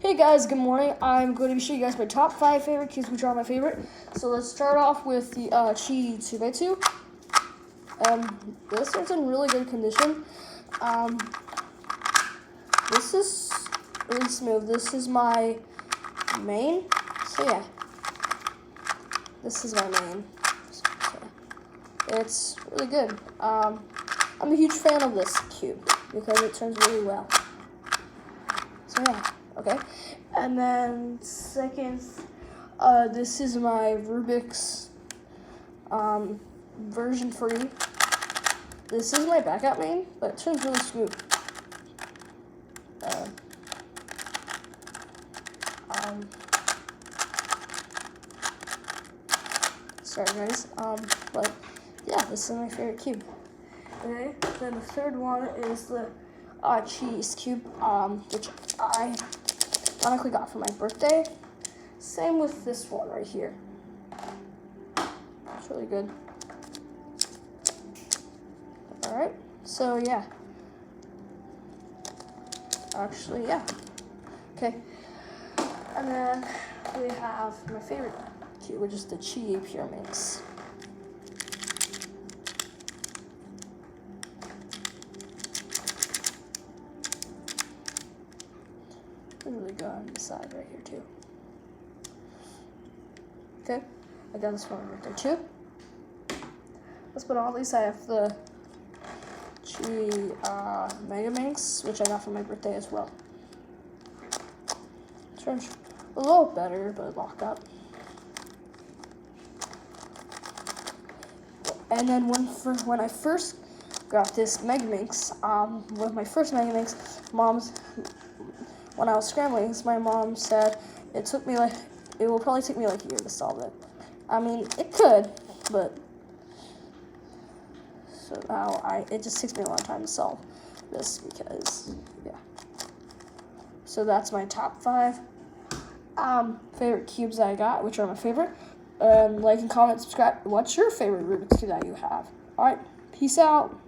Hey guys, good morning. I'm going to be showing you guys my top 5 favorite cubes, which are my favorite. So let's start off with the Chi 2x2. This one's in really good condition. This is really smooth. This is my main. So yeah, this is my main. So, it's really good. I'm a huge fan of this cube because it turns really well. So yeah. Okay, and then second, this is my Rubik's version 3. This is my backup main, but it turns really smooth. Sorry guys, but yeah, this is my favorite cube. Okay, then the third one is the cheese cube, which I ironically got for my birthday. Same with this one right here. It's really good. Alright, so yeah. Actually, yeah. Okay. And then we have my favorite cube, which is the Chi Pure Mix. Really good on the side right here too. Okay, I got this one right there too. Let's put all these. I have the Chi Mega Minx, which I got for my birthday as well. Turns a little better, but locked up. And then when I first got this Mega Minx, with my first Mega Minx, when I was scrambling, my mom said it will probably take me like a year to solve it. I mean, it could, but so now it just takes me a long time to solve this because, yeah. So that's my top 5 favorite cubes that I got, which are my favorite. Like and comment, subscribe. What's your favorite Rubik's Cube that you have? All right, peace out.